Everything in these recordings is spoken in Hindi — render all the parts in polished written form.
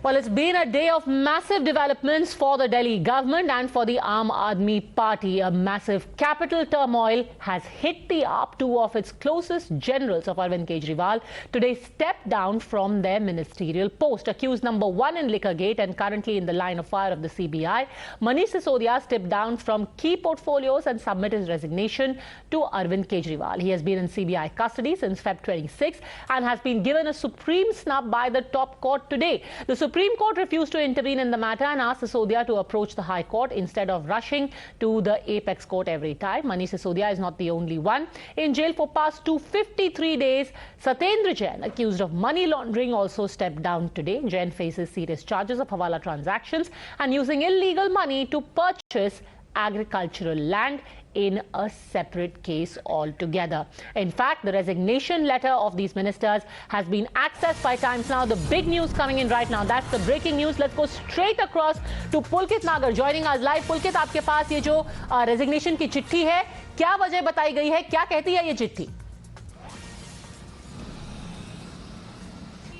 Well, it's been a day of massive developments for the Delhi government and for the Aam Aadmi Party. A massive capital turmoil has hit the up. Two of its closest generals of Arvind Kejriwal today stepped down from their ministerial post. Accused number one in Liquorgate and currently in the line of fire of the CBI, Manish Sisodia stepped down from key portfolios and submitted his resignation to Arvind Kejriwal. He has been in CBI custody since Feb 26 and has been given a supreme snub by the top court today. The Supreme Court refused to intervene in the matter and asked Sisodia to approach the High Court instead of rushing to the Apex Court every time. Manish Sisodia is not the only one in jail for past 253 days. Satyendra Jain, accused of money laundering, also stepped down today. Jain faces serious charges of hawala transactions and using illegal money to purchase agricultural land in a separate case altogether. In fact, the resignation letter of these ministers has been accessed by Times Now. The big news coming in right now, that's the breaking news. Let's go straight across to Pulkit Nagar joining us live. Pulkit, आपके पास ये जो रेजिग्नेशन की चिट्ठी है, क्या वजह बताई गई है, क्या कहती है ये चिट्ठी?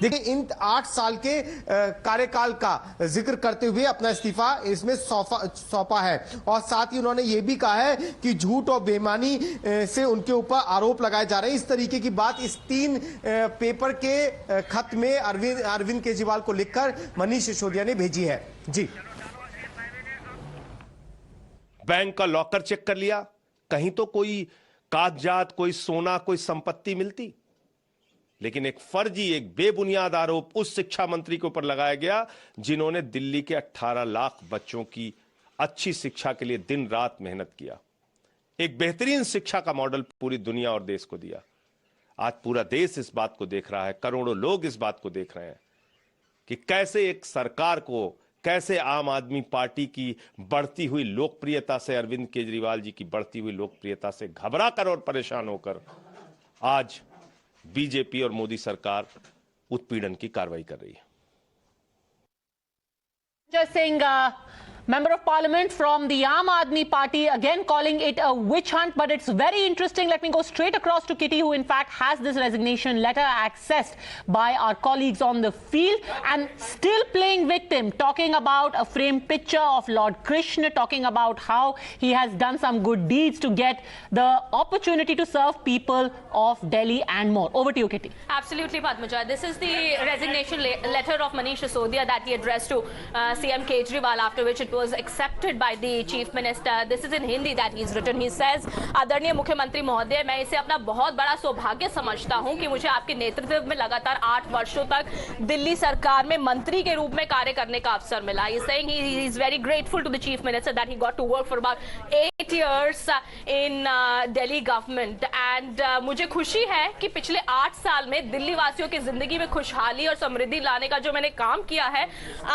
देखिए, इन 8 साल के कार्यकाल का जिक्र करते हुए अपना इस्तीफा इसमें सौंपा है और साथ ही उन्होंने ये भी कहा है कि झूठ और बेईमानी से उनके ऊपर आरोप लगाए जा रहे हैं। इस तरीके की बात इस 3 पेपर के खत में अरविंद केजरीवाल को लिखकर मनीष सिसोदिया ने भेजी है। जी, बैंक का लॉकर चेक कर लिया, कहीं तो कोई कागजात, कोई सोना, कोई संपत्ति मिलती, लेकिन एक फर्जी, एक बेबुनियाद आरोप उस शिक्षा मंत्री के ऊपर लगाया गया जिन्होंने दिल्ली के 18 लाख बच्चों की अच्छी शिक्षा के लिए दिन रात मेहनत किया, एक बेहतरीन शिक्षा का मॉडल पूरी दुनिया और देश को दिया। आज पूरा देश इस बात को देख रहा है, करोड़ों लोग इस बात को देख रहे हैं कि कैसे एक सरकार को, कैसे आम आदमी पार्टी की बढ़ती हुई लोकप्रियता से, अरविंद केजरीवाल जी की बढ़ती हुई लोकप्रियता से घबरा कर और परेशान होकर आज बीजेपी और मोदी सरकार उत्पीड़न की कार्रवाई कर रही है। Just saying, Member of Parliament from the Aam Aadmi Party again calling it a witch hunt, but it's very interesting. Let me go straight across to Kitty, who in fact has this resignation letter accessed by our colleagues on the field and still playing victim, talking about a framed picture of Lord Krishna, talking about how he has done some good deeds to get the opportunity to serve people of Delhi and more. Over to you, Kitty. Absolutely, Padmaja. This is the resignation letter of Manish Sisodia that he addressed to CM Kejriwal, after which it was accepted by the Chief Minister. This is in Hindi that he's written. He says, आदरणीय मुख्यमंत्री महोदय, मैं इसे अपना बहुत बड़ा सौभाग्य समझता हूं कि मुझे आपके नेतृत्व में लगातार 8 वर्षों तक दिल्ली सरकार में मंत्री के रूप में कार्य करने का अवसर मिला. He's saying he is very grateful to the Chief Minister that he got to work for about 8 years in Delhi government. And मुझे खुशी है कि पिछले 8 साल में दिल्ली वासियों की जिंदगी में खुशहाली और समृद्धि लाने का जो मैंने काम किया है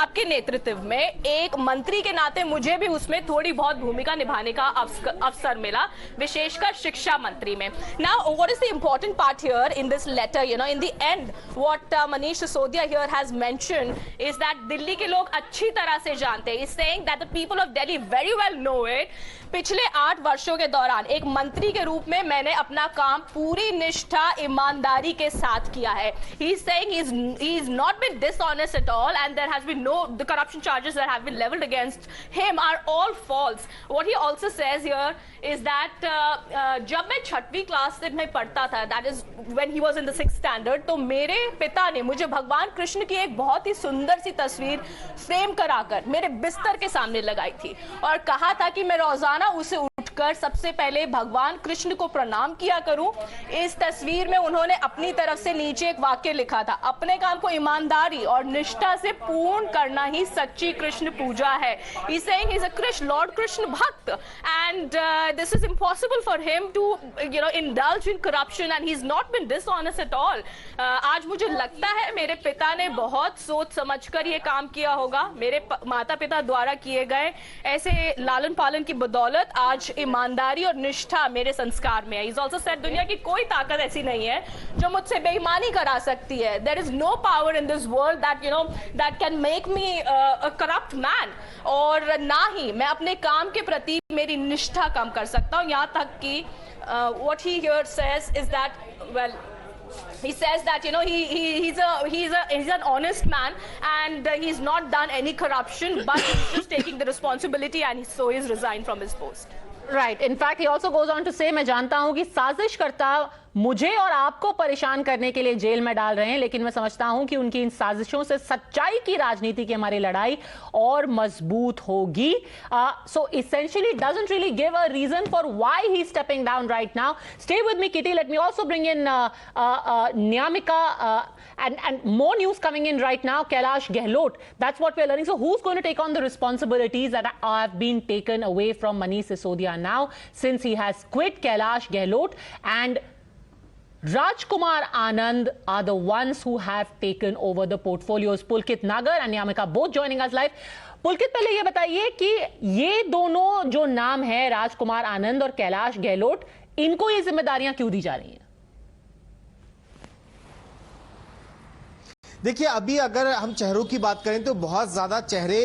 आपके नेतृत्व में, एक मंत्री के नाते मुझे भी उसमें थोड़ी बहुत भूमिका निभाने का अवसर मिला, विशेषकर शिक्षा मंत्री में. Now, what is the important part here in this letter? You know, in the end, what Manish Sisodia here has mentioned is that Delhi के लोग अच्छी तरह से जानते हैं. He's saying that the people of Delhi very well know it. पिछले 8 वर्षों के दौरान एक मंत्री के रूप में मैंने अपना काम पूरी निष्ठा, ईमानदारी के साथ किया है. He's saying he's not been dishonest at all, and there has been the corruption charges that have been leveled against him are all false. What he also says here is that जब मैं 6वीं क्लास में पढ़ता था, that is when he was in the 6th standard, तो मेरे पिता ने मुझे भगवान कृष्ण की एक बहुत ही सुंदर सी तस्वीर फ्रेम कराकर मेरे बिस्तर के सामने लगाई थी और कहा था कि मैं रोजाना उसे उठकर सबसे पहले भगवान कृष्ण को प्रणाम किया करूं. इस तस्वीर में उन्होंने अपनी तरफ से नीचे एक वाक्य लिखा था, अपने काम को ईमानदारी और निष्ठा से पूर्ण करना ही सच्ची कृष्ण पूजा है. He's saying he's a Lord Krishna bhakt, and this is impossible for him to, you know, indulge in corruption, and he's not been dishonest at all. आज मुझे लगता है मेरे पिता ने बहुत सोच समझकर ये काम किया होगा. मेरे माता पिता द्वारा किए गए ऐसे लालन पालन की बदौलत आज ईमानदारी और निष्ठा मेरे संस्कार में है. He's also said दुनिया की कोई ताकत ऐसी नहीं है जो मुझसे बेईमानी करा सकती है. There is no power in this world that, you know, that can make me a corrupt man. और ना ही मैं अपने काम के प्रति मेरी निष्ठा कम कर सकता हूँ. यहाँ तक कि what he here says is that, well, He says that he's an honest man and he's not done any corruption, but he's just taking the responsibility and so he's resigned from his post. Right. In fact, he also goes on to say, मैं जानता हूं कि साजिशकर्ता मुझे और आपको परेशान करने के लिए जेल में डाल रहे हैं, लेकिन मैं समझता हूं कि उनकी इन साजिशों से सच्चाई की राजनीति की हमारी लड़ाई और मजबूत होगी. So essentially it doesn't really give a reason for why he's stepping down right now. Stay with me, Kitty. Let me also bring in Nyamika and more news coming in right now. Kailash Gehlot. That's what we're learning. So who's going to take on the responsibilities that have been taken away from Manish Sisodia now, since he has quit? Kailash Gehlot and Rajkumar Anand are the ones who have taken over the portfolios. Pulkit Nagar and Nyamika both joining us live. पुलकित, पहले ये बताइए कि ये दोनों जो नाम है, राजकुमार आनंद और कैलाश गहलोत, इनको ये जिम्मेदारियां क्यों दी जा रही हैं? देखिए, अभी अगर हम चेहरों की बात करें तो बहुत ज्यादा चेहरे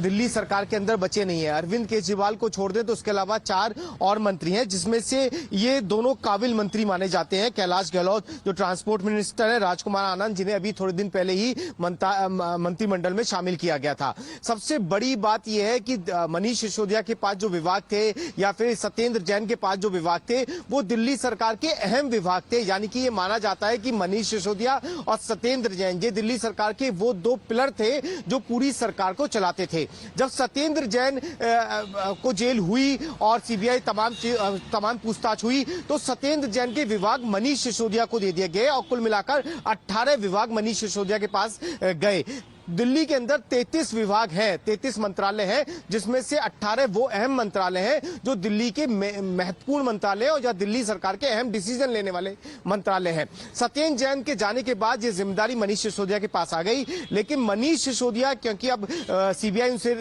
दिल्ली सरकार के अंदर बचे नहीं है. अरविंद केजरीवाल को छोड़ दें तो उसके अलावा 4 और मंत्री हैं, जिसमें से ये दोनों काबिल मंत्री माने जाते हैं. कैलाश गहलोत जो ट्रांसपोर्ट मिनिस्टर है, राजकुमार आनंद जिन्हें अभी थोड़े दिन पहले ही मंत्रिमंडल में शामिल किया गया था. सबसे बड़ी बात यह है कि मनीष सिसोदिया के पास जो विभाग थे या फिर सत्येंद्र जैन के पास जो विभाग थे, वो दिल्ली सरकार के अहम विभाग थे. यानी कि ये माना जाता है कि मनीष सिसोदिया और सत्येंद्र जैन ये दिल्ली सरकार के वो 2 पिलर थे जो पूरी सरकार को चलाते थे. जब सत्येंद्र जैन को जेल हुई और सीबीआई तमाम पूछताछ हुई, तो सत्येंद्र जैन के विभाग मनीष सिसोदिया को दे दिए गए और कुल मिलाकर 18 विभाग मनीष सिसोदिया के पास गए. दिल्ली के अंदर 33 विभाग हैं, 33 मंत्रालय हैं, जिसमें से 18 वो अहम मंत्रालय हैं जो दिल्ली के महत्वपूर्ण मंत्रालय और या दिल्ली सरकार के अहम डिसीजन लेने वाले मंत्रालय हैं. सत्येंद्र जैन के जाने के बाद ये जिम्मेदारी मनीष सिसोदिया के पास आ गई. लेकिन मनीष सिसोदिया, क्योंकि अब सीबीआई उनसे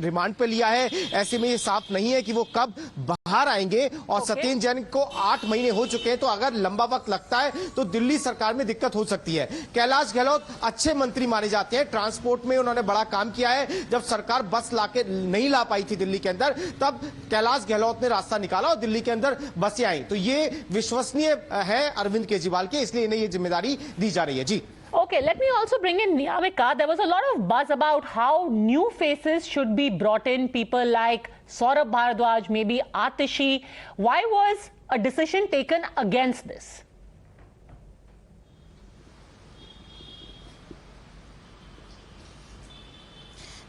रिमांड पे लिया है, ऐसे में ये साफ नहीं है कि वो कब बाहर आएंगे. और सत्येंद्र जैन को 8 महीने हो चुके हैं, तो अगर लंबा वक्त लगता है तो दिल्ली सरकार में दिक्कत हो सकती है. कैलाश गहलोत अच्छे मंत्री माने जाते हैं. ट्रांसपोर्ट में उन्होंने बड़ा काम किया है. जब सरकार बस लाके नहीं ला पाई थी दिल्ली के अंदर, तब कैलाश गहलोत ने रास्ता निकाला और दिल्ली के अंदर बसें आई. तो ये विश्वसनीय है अरविंद केजरीवाल के, इसलिए इन्हें ये जिम्मेदारी दी जा रही है. जी. Okay, let me also bring in Nyamika. There was a lot of buzz about how new faces should be brought in. People like Saurabh Bharadwaj, maybe Atishi. Why was a decision taken against this?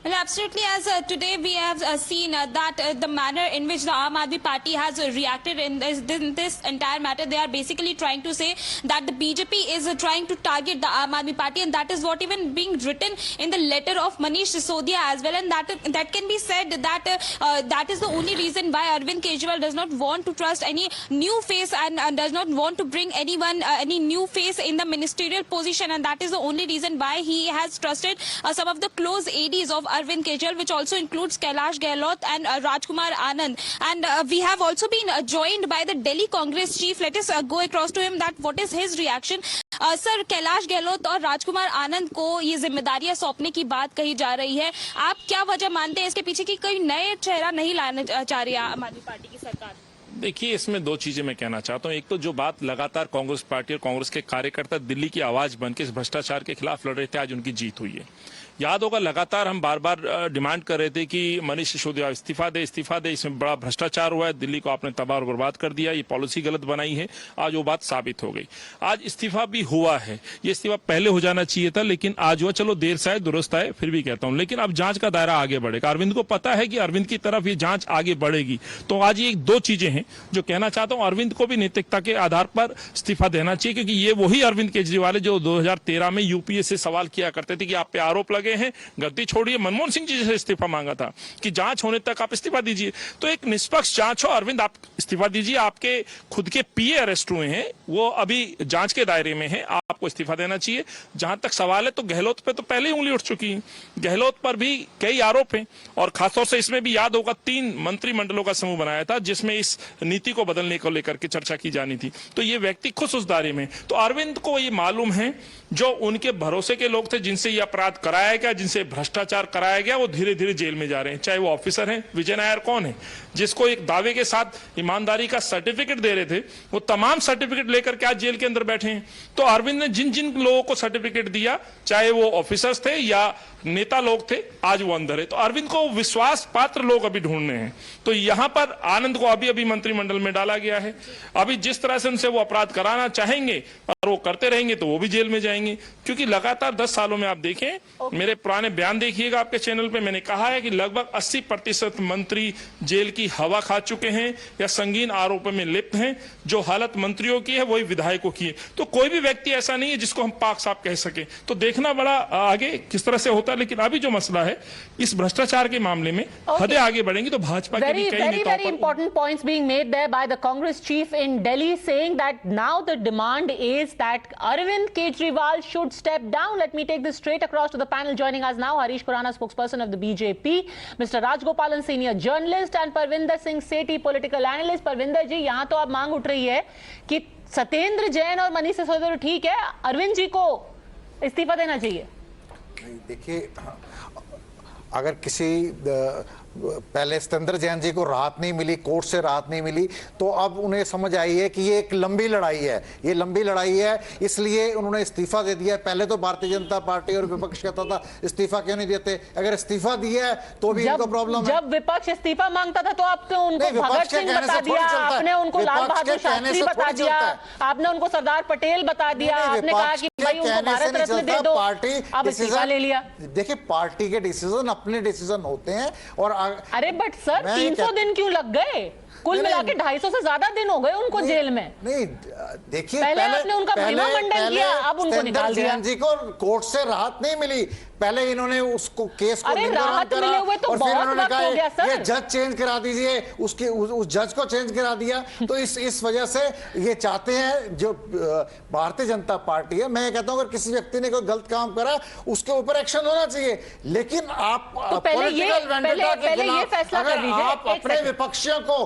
Well, absolutely. As today we have seen that the manner in which the Aam Aadmi Party has reacted in this entire matter, they are basically trying to say that the BJP is trying to target the Aam Aadmi Party, and that is what even being written in the letter of Manish Sisodia as well. And that can be said that that is the only reason why Arvind Kejriwal does not want to trust any new face and does not want to bring anyone, any new face in the ministerial position, and that is the only reason why he has trusted some of the close ADs of Arvind Kejriwal, which also includes Kailash Gehlot and Rajkumar Anand. And we have also been joined by the Delhi Congress chief. Let us go across to him that what is his reaction. Sir, Kailash Gehlot और राजकुमार आनंद को ये जिम्मेदारियां सौंपने की बात कही जा रही है. आप क्या वजह मानते हैं इसके पीछे कि कोई नए चेहरा नहीं लाना चाह रही है आम आदमी पार्टी की सरकार? देखिए, इसमें 2 चीजें मैं कहना चाहता हूं. एक तो जो बात लगातार कांग्रेस पार्टी और कांग्रेस के कार्यकर्ता दिल्ली की आवाज बन के इस भ्रष्टाचार के खिलाफ लड़ रहे थे, आज उनकी जीत हुई है. याद होगा, लगातार हम बार बार डिमांड कर रहे थे कि मनीष सिसोदिया इस्तीफा दे, इसमें बड़ा भ्रष्टाचार हुआ है, दिल्ली को आपने तबाह और बर्बाद कर दिया, ये पॉलिसी गलत बनाई है. आज वो बात साबित हो गई. आज इस्तीफा भी हुआ है. ये इस्तीफा पहले हो जाना चाहिए था, लेकिन आज हुआ. चलो, देर से आए दुरुस्त आए, फिर भी कहता हूं. लेकिन अब जांच का दायरा आगे बढ़ेगा. अरविंद को पता है कि अरविंद की तरफ ये जांच आगे बढ़ेगी. तो आज ये 2 चीजें हैं जो कहना चाहता हूं. अरविंद को भी नैतिकता के आधार पर इस्तीफा देना चाहिए, क्योंकि ये वही अरविंद केजरीवाल है जो 2013 में यूपीए से सवाल किया करते थे कि आप पे आरोप लगे हैं, गद्दी छोड़िए. मनमोहन सिंह जी से इस्तीफा मांगा था कि जांच होने तक आप इस्तीफा दीजिए. तो एक निष्पक्ष जांच हो. अरविंद, आप इस्तीफा दीजिए. आपके खुद के पीए अरेस्ट हुए हैं, वो अभी जांच के दायरे में है, आपको इस्तीफा देना चाहिए. जहां तक सवाल है, तो गहलोत पे तो पहले ही उंगली उठ चुकी है. गहलोत पर भी कई आरोप हैं, और खासतौर से इसमें भी याद होगा 3 मंत्रिमंडलों का समूह बनाया था, जिसमें इस नीति को बदलने को लेकर के चर्चा की जानी थी। तो ये व्यक्ति खुद उस दायरे में, तो अरविंद को ये मालूम है जो उनके भरोसे के लोग थे, जिनसे ये अपराध कराया गया, जिनसे भ्रष्टाचार कराया गया, वो धीरे धीरे जेल में जा रहे हैं। चाहे वो ऑफिसर हैं, विजय नायर कौन है जिसको एक दावे के साथ ईमानदारी का सर्टिफिकेट दे रहे थे, वो तमाम सर्टिफिकेट लेकर के आज जेल के अंदर बैठे हैं। तो अरविंद ने जिन जिन लोगों को सर्टिफिकेट दिया, चाहे वो ऑफिसर्स थे या नेता लोग थे, आज वो अंदर है। तो अरविंद को विश्वास पात्र लोग अभी ढूंढने हैं। तो यहां पर आनंद को अभी अभी मंत्रिमंडल में डाला गया है। अभी जिस तरह से उनसे वो अपराध कराना चाहेंगे और वो करते रहेंगे तो वो भी जेल में जाएंगे, क्योंकि लगातार 10 सालों में आप देखें, मेरे पुराने बयान देखिएगा आपके चैनल पे, मैंने कहा है कि लगभग 80% मंत्री जेल की हवा खा चुके हैं या संगीन आरोपों में लिप्त हैं। जो हालत मंत्रियों की है वही विधायकों की है। तो कोई भी व्यक्ति ऐसा नहीं है जिसको हम पाक साफ कह सके। तो देखना बड़ा आगे किस तरह से होता है। लेकिन अभी जो मसला है इस भ्रष्टाचार के मामले में हदें आगे बढ़ेंगी तो भाजपा के भी कई नेताओं very important points being made there by the Congress chief in Delhi, saying that now the demand is that Arvind Kejriwal should step down. Let me take this straight across to the panel. Joining us now, Harish Khurana, spokesperson of the BJP, Mr. Rajgopalan, senior journalist, and Parvinder Singh Sethi, political analyst. Parvinder जी, यहाँ तो अब मांग उठ रही है कि सत्येंद्र जैन और मनीष सिसोदिया ठीक है, अरविंद जी को इस्तीफा देना चाहिए। देखिए, अगर किसी पहले सत्येंद्र जैन जी को राहत नहीं मिली, कोर्ट से राहत नहीं मिली, तो अब उन्हें समझ आई है कि ये एक लंबी लड़ाई है, ये लंबी लड़ाई है, इसलिए उन्होंने इस्तीफा दे दिया। पहले तो भारतीय जनता पार्टी और विपक्ष कहता था इस्तीफा क्यों नहीं देते, अगर इस्तीफा दिया है तो भी इनको प्रॉब्लम है। जब विपक्ष इस्तीफा मांगता था तो आपने उनको भगत सिंह बता दिया, आपने उनको लाल बहादुर शास्त्री बता दिया, आपने उनको सरदार पटेल बता दिया, आपने कहा कि भाई उनको भारत रत्न दे दो, पार्टी अब इस्तीफा ले लिया। देखिए, पार्टी के डिसीजन अपने डिसीजन होते हैं। और अरे बट सर 300 दिन क्यों लग गए? कुल मिला के 250 से ज्यादा दिन हो गए उनको जेल में। नहीं, देखिए, पहले आपने उनका महिमा मंडन किया, अब उनको निकाल दिया। जी को कोर्ट से राहत नहीं मिली, पहले इन्होंने उसको केस को राहत मिले हुए तो बहुत वक्त हो गया सर। ये जज चेंज करा दीजिए, उसके उस जज को चेंज करा दिया। तो इस वजह से ये चाहते हैं, जो भारतीय जनता पार्टी है, मैं कहता हूं अगर किसी व्यक्ति ने कोई गलत काम करा उसके ऊपर एक्शन होना चाहिए। लेकिन आप तो पहले ये फैसला कर लीजिए, आप अपने विपक्षियों को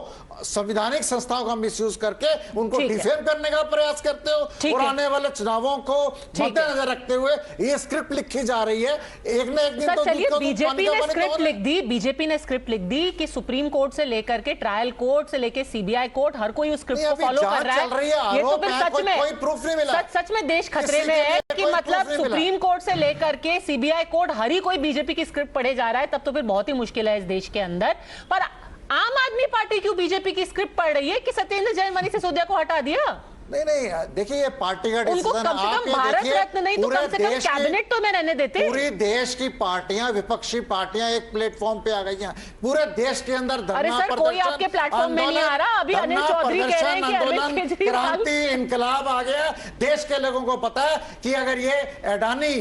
संवैधानिक संस्थाओं का मिसयूज करके उनको डिफेम करने का प्रयास करते हो। और आने वाले चुनावों को मद्देनजर रखते हुए ये स्क्रिप्ट लिखी जा रही है। एक न एक दिन तो बीजेपी ने स्क्रिप्ट लिख दी, बीजेपी ने स्क्रिप्ट लिख दी कि सुप्रीम कोर्ट से लेकर के ट्रायल कोर्ट से लेकर सीबीआई कोर्ट, हर कोई उस स्क्रिप्ट को फॉलो कर रहा है। ये तो फिर सच में कोई प्रूफ नहीं मिला, सच में देश खतरे में है कि मतलब सुप्रीम कोर्ट से लेकर के सीबीआई कोर्ट हर ही कोई बीजेपी की स्क्रिप्ट पढ़े जा रहा है। तब तो फिर बहुत ही मुश्किल है इस देश के अंदर। पर आम आदमी पार्टी क्यों बीजेपी की स्क्रिप्ट पढ़ रही है कि सत्येंद्र जैन, मनीष सिसोदिया को हटा दिया? नहीं, देखिए, ये पार्टी का उनको कम से कम भारत रत्न नहीं तो कम से कम कैबिनेट तो में रहने देते। पूरे देश की पार्टियां, विपक्षी पार्टियां एक प्लेटफॉर्म पे आ गई हैं। पूरे देश के अंदर धरना, अरे सर, कोई आपके प्लेटफॉर्म में नहीं आ रहा। अभी अनिल चौधरी कह रहे हैं कि अरविंद केजरीवाल, क्रांति, इनकलाब आ गया। देश के लोगों को पता है कि अगर ये अडानी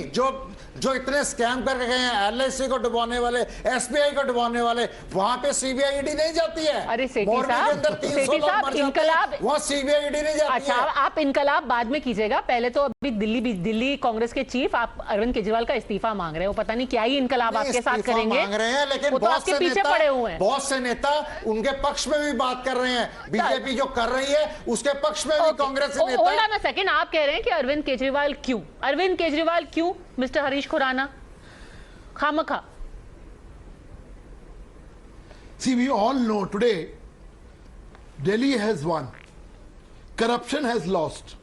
जो इतने स्कैम करके गए हैं, एलआईसी को डुबाने वाले, एसबीआई को डुबाने वाले, वहां पे सीबीआई ईडी नहीं जाती है। अरे सेठी साहब, इनकलाब वहां सीबीआई ईडी नहीं जाती है। आप इनकलाब बाद में कीजिएगा, पहले तो अभी दिल्ली कांग्रेस के चीफ आप अरविंद केजरीवाल का इस्तीफा मांग रहे हैं। वो पता नहीं क्या ही इनकलाब आपके साथ करेंगे, मांग रहे हैं, लेकिन वो तो आपके पीछे पड़े हुए हैं। बहुत से नेता उनके पक्ष में भी बात कर रहे हैं। बीजेपी जो कर रही है उसके पक्ष में भी कांग्रेस नेता। होल्ड ऑन अ सेकंड, आप कह रहे हैं कि अरविंद केजरीवाल क्यों? मिस्टर हरीश खुराना, खामखा। See, we all know today Delhi has won. Corruption has lost.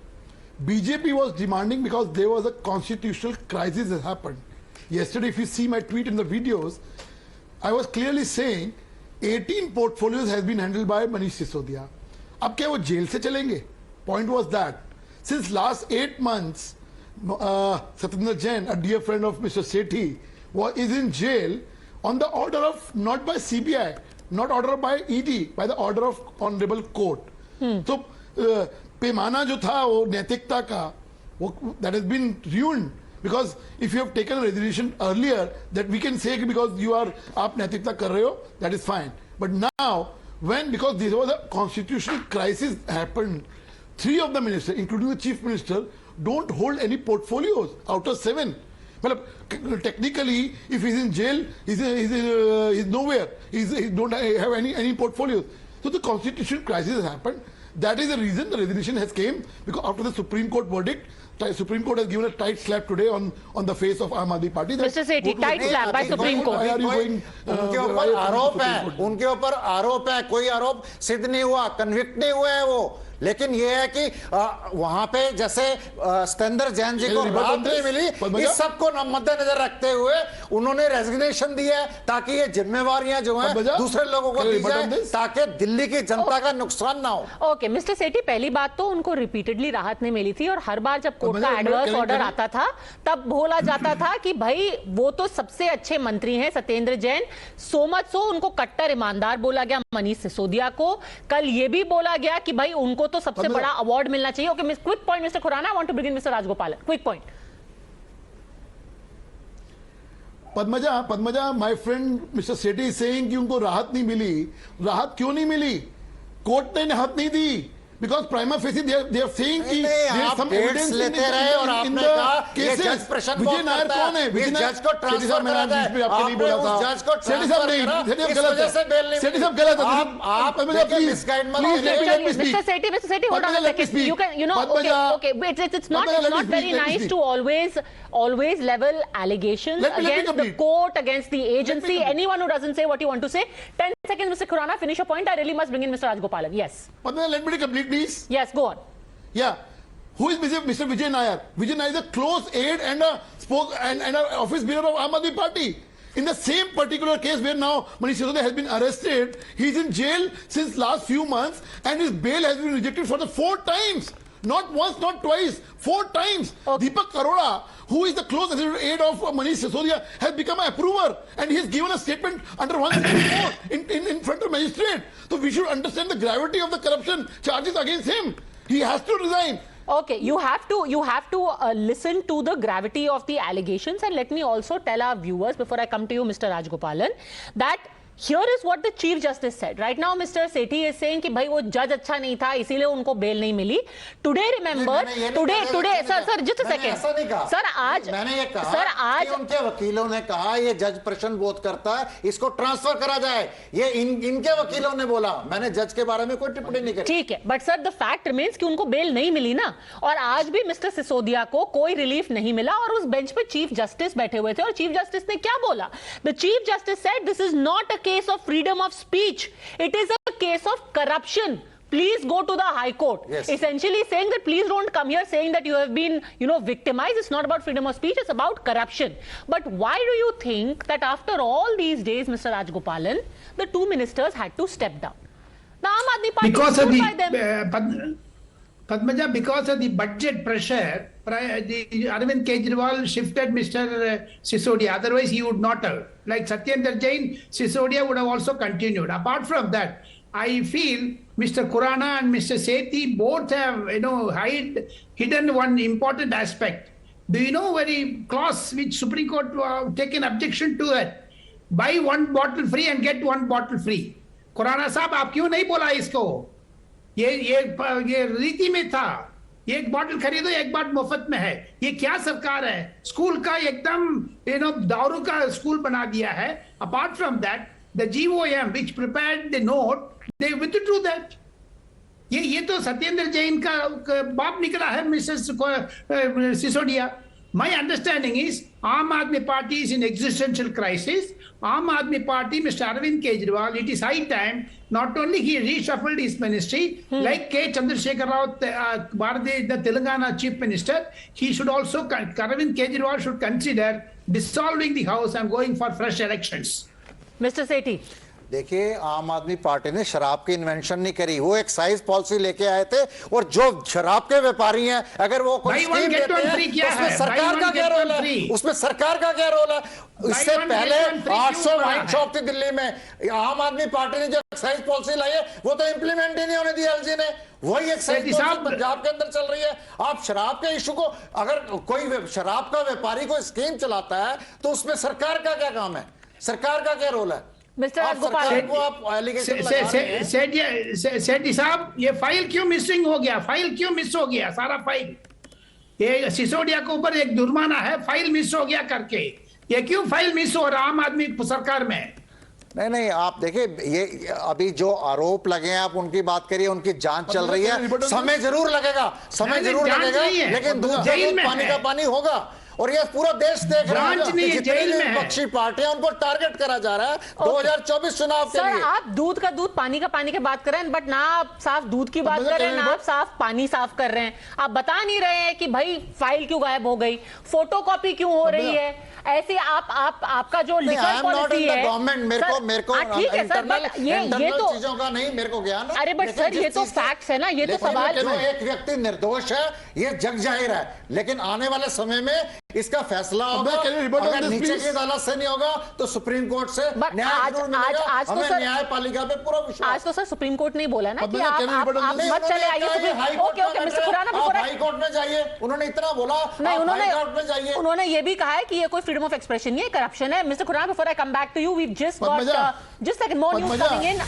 BJP was demanding because there was a constitutional crisis that happened. Yesterday, if you see my tweet in the videos, I was clearly saying 18 portfolios has been handled by Manish Sisodia. अब क्या वो जेल से चलेंगे? Point was that since last 8 months, Satyendra Jain, a dear friend of Mr. Sethi, is in jail on the order of, not by CBI, not order by ED, by the order of honorable court. So पैमाना जो था वो नैतिकता का, वो that has been ruined, because if you have taken a resolution earlier that we can say because you are आप नैतिकता कर रहे हो, that is fine. But now because there was a constitutional crisis happened, 3 of the ministers, including the chief minister, don't hold any portfolios out of 7. Well, technically, if he's in jail, he's nowhere. He don't have any portfolios. So the constitutional crisis has happened. That is the reason the resignation has came, because after the Supreme Court verdict, Supreme Court has given a tight slap today on the face of Aam Aadmi Party. Mr. Sethi, tight slap by Supreme Court. Why are you going? उनके ऊपर आरोप है, कोई आरोप सिद्ध नहीं हुआ, कन्विक्ट नहीं हुए हैं वो। लेकिन ये है कि वहां पे जैसे सत्येंद्र जैन जी को राहत नहीं मिली, इस सबको मद्देनजर रखते हुए उन्होंने रेजिग्नेशन दिया है ताकि ये जिम्मेवारियां जो हैं दूसरे लोगों को दी जाए, ताकि दिल्ली की जनता का नुकसान ना हो। ओके मिस्टर सेठी, पहली बात तो उनको रिपीटेडली राहत नहीं मिली थी, और हर बार जब कोर्ट का एडवर्स ऑर्डर आता था तब बोला जाता था कि भाई वो तो सबसे अच्छे मंत्री हैं Satyendra Jain, so much so उनको कट्टर ईमानदार बोला गया मनीष सिसोदिया को। कल ये भी बोला गया कि भाई उनको तो सबसे बड़ा अवार्ड मिलना चाहिए। Okay, quick point mister Khurana, I want to begin mister Rajagopalan, quick point. Padmaja, my friend mister Sethi is saying कि उनको राहत नहीं मिली। राहत क्यों नहीं मिली? कोर्ट ने राहत नहीं दी, because prima facie they are saying कि there's some evidence लेते रहे और आपने कहा ये जज प्रश्न विजय नायर कौन है? विजय जज को ट्रांसफर करा था, आपने उस जज को ट्रांसफर करा, इस वजह से बेल नहीं सेठी साहब गलत है। आप मिसगाइड मत कीजिए। Mr. Sethi, hold on a second. You can, you know, okay, it's not very nice to always level allegations against the court, against the agency, anyone who doesn't say what you want to say. 10 seconds, Mr. Khurana, finish your point. I really must bring in Mr. Rajgopalan. Yes. Let me complete, please. Yes, go on. Yeah. Who is Mr. Vijay Nair? Vijay Nair is a close aide and an office bearer of Aam Aadmi Party. In the same particular case where now Manish Sisodia has been arrested, he is in jail since last few months and his bail has been rejected for the 4 times. Not once, not twice, 4 times. Okay. Deepak Arora, who is the close aide of Manish Sisodia, has become an approver, and he has given a statement under 164 in front of magistrate. So we should understand the gravity of the corruption charges against him. He has to resign. Okay, you have to listen to the gravity of the allegations, and let me also tell our viewers before I come to you, Mr. Rajgopalan, that here is what the Chief Justice said. Right now, Mr. Sethi is saying कि भाई वो जज अच्छा नहीं था, इसीलिए उनको बेल नहीं मिली. Today, remember, today, sir, just a second. Sir आज उनके वकीलों ने कहा ये जज प्रश्न बोध करता है, इसको ट्रांसफर करा जाए. ये इनके वकीलों ने बोला. मैंने जज के बारे में कोई टिप्पणी नहीं करी. ठीक है, but sir, the fact remains कि उनको बेल नहीं मिली ना, और आज भी मिस्टर सिसोदिया को कोई रिलीफ नहीं मिला, और उस बेंच पे चीफ जस्टिस बैठे हुए थे, और चीफ जस्टिस ने क्या बोला? The Chief Justice said this is not a case of freedom of speech, it is a case of corruption. Please go to the High Court. Yes. Essentially saying that please don't come here saying that you have been, victimized. It's not about freedom of speech, it's about corruption. But why do you think that after all these days, Mr. Rajgopalan, the 2 ministers had to step down? The Aam Aadmi Party because of by them. Padmaja, because of the budget pressure, Arvind Kejriwal shifted Mr. Sisodia. Otherwise, he would not have. Like Satyendra Jain, Sisodia would have also continued. Apart from that, I feel Mr. Khurana and Mr. Sethi both have, hidden one important aspect. Do you know very clause which Supreme Court taken objection to it? Buy 1 bottle free and get 1 bottle free. Khurana साहब, आप क्यों नहीं बोला इसको? ये रीति में था. एक बॉटल खरीदो, एक बार मुफ्त में है. ये क्या सरकार है? स्कूल का एकदम दारू का स्कूल बना दिया है. Apart from that, the GOM which prepared the note, they withdrew that. ये तो सत्येंद्र जैन का बाप निकला है, Mrs Sisodia. My understanding is Aam Aadmi Party is in existential crisis. Aam Aadmi Party, Mr. Arvind Kejriwal, it is high time not only he reshuffled his ministry, like K. Chandrasekhar Rao, the Telangana Chief Minister, he should also, Arvind Kejriwal should consider dissolving the house and going for fresh elections. Mr. Sethi. देखिए, आम आदमी पार्टी ने शराब की इन्वेंशन नहीं करी. वो एक्साइज पॉलिसी लेके आए थे, और जो शराब के व्यापारी हैं, अगर वो कोई स्कीम देते हैं, उसमें सरकार का क्या रोल है? उसमें सरकार का क्या रोल है? इससे पहले 800 वाइन शॉप थी दिल्ली में. आम आदमी पार्टी ने जो एक्साइज पॉलिसी लाई है, वो तो इंप्लीमेंट ही नहीं होने दी एलजी ने. वही एक्साइज पॉलिसी पंजाब के अंदर चल रही है. आप शराब के इशू को, अगर कोई शराब का व्यापारी कोई स्कीम चलाता है, तो उसमें सरकार का क्या काम है? सरकार का क्या रोल है? मिस्टर राजगोपाल, सेठी साहब, ये फाइल क्यों मिसिंग हो गया? फाइल क्यों मिस हो गया? सारा फाइल, ये सिसोदिया के ऊपर एक जुर्माना है, फाइल मिस हो गया करके. ये क्यों फाइल मिस हो रहा आम आदमी सरकार में? नहीं, आप देखिए, ये अभी जो आरोप लगे हैं, आप उनकी बात करिए, उनकी जांच चल रही है, समय जरूर लगेगा, लेकिन दूध का दूध, पानी का पानी होगा। और ये पूरा देश देख रहा है कि जितनी भी विपक्षी पार्टियां, उनको टारगेट करा जा रहा है 2024 चुनाव के लिए। सर, आप दूध का दूध, पानी का पानी की बात कर रहे हैं, बट ना आप साफ दूध की बात कर रहे हैं, ना आप साफ पानी साफ कर रहे हैं। आप बता नहीं रहे हैं कि भाई फाइल क्यों गायब हो गई, फोटोकॉपी क्यों हो रही है। ऐसे आपका जो लिखर पॉलिसी है गवर्नमेंट, मेरे को ठीक है सर, बट ये तो चीजों का नहीं मेरे को ज्ञान। अरे बट सर, ये तो फैक्ट्स है ना, ये तो सवाल। जो एक व्यक्ति निर्दोष है ये जग जाहिर है, लेकिन आने वाले समय में इसका फैसला होगा। अगर नीचे की अदालत से नहीं होगा तो सुप्रीम कोर्ट से न्याय जरूर मिलेगा। हमें न्यायपालिका पे पूरा विश्वास। आज तो सर सुप्रीम कोर्ट ने बोला ना कि आप मत चले आइए। Okay mister Khurana, high court में जाइए, उन्होंने इतना बोला। नहीं, उन्होंने उन्होंने ये भी कहा है कि ये कोई फ्रीडम ऑफ एक्सप्रेशन नहीं है, करप्शन है। Mister Khurana, before I come back to you, we just got just like more news coming in.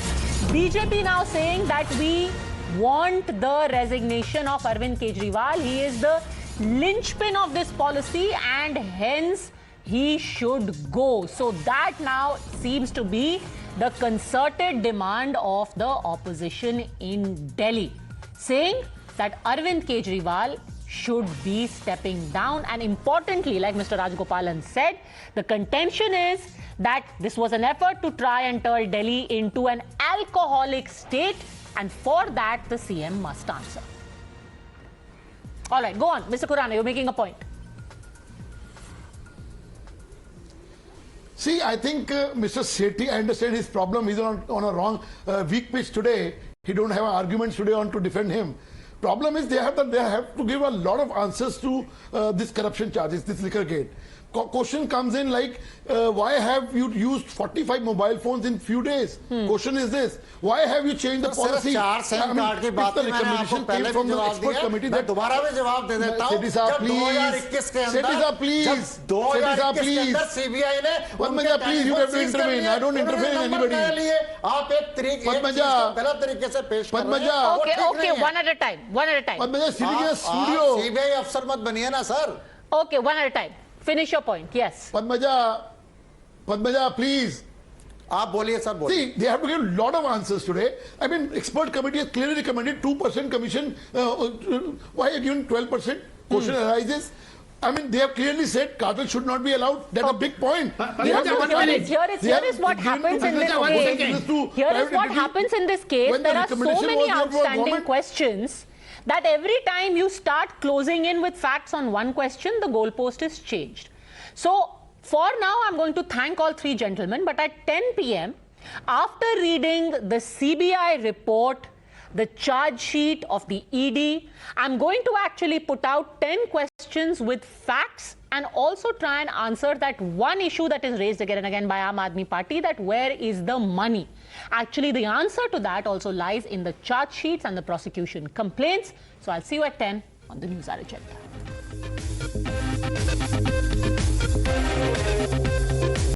BJP now saying that we want the resignation of Arvind Kejriwal. He is the linchpin of this policy and hence he should go. So that now seems to be the concerted demand of the opposition in Delhi, saying that Arvind Kejriwal should be stepping down. And importantly, like Mr. Rajgopalan said, the contention is that this was an effort to try and turn Delhi into an alcoholic state, and for that the CM must answer. All right, go on, Mr. Khurana, you're making a point. See, I think Mr. Sethi, I understand his problem. He's on a wrong, weak pitch today. He don't have arguments today on to defend him. Problem is they have to give a lot of answers to this corruption charges, this liquor gate. Question comes in like, why have you used 45 mobile phones in few days? Question is this: why have you changed the policy? 4 SIM card की बात मैंने आपको पहले भी जवाब दिया, मैं दोबारा भी जवाब दे देता हूं। जब 2021 के अंदर, जब 2021 के अंदर सीबीआई ने, Padmaja, please, you have to intervene. I don't interfere in anybody. आप एक गलत तरीके से पेश कर रहे हैं। Okay, one at a time. Padmaja, sitting in a studio. CBI अफसर मत बनिए ना sir. Okay, one at a time. Finish your point. Yes. Padmaja, please. आप बोलिए सर, बोलिए। See, they have to give a lot of answers today. I mean, expert committee has clearly recommended 2% commission. Why are you giving 12%? Question arises. I mean, they have clearly said cartel should not be allowed. That's a big point. Here is what happens in this case. Here is what happens in this case. There are so many outstanding questions that every time you start closing in with facts on one question, the goalpost is changed. So, for now, I'm going to thank all three gentlemen, but at 10 p.m., after reading the CBI report, the charge sheet of the ED, I'm going to actually put out 10 questions with facts and also try and answer that one issue that is raised again and again by Aam Aadmi Party, that where is the money? Actually, the answer to that also lies in the charge sheets and the prosecution complaints. So I'll see you at 10 on the News Hour Agenda.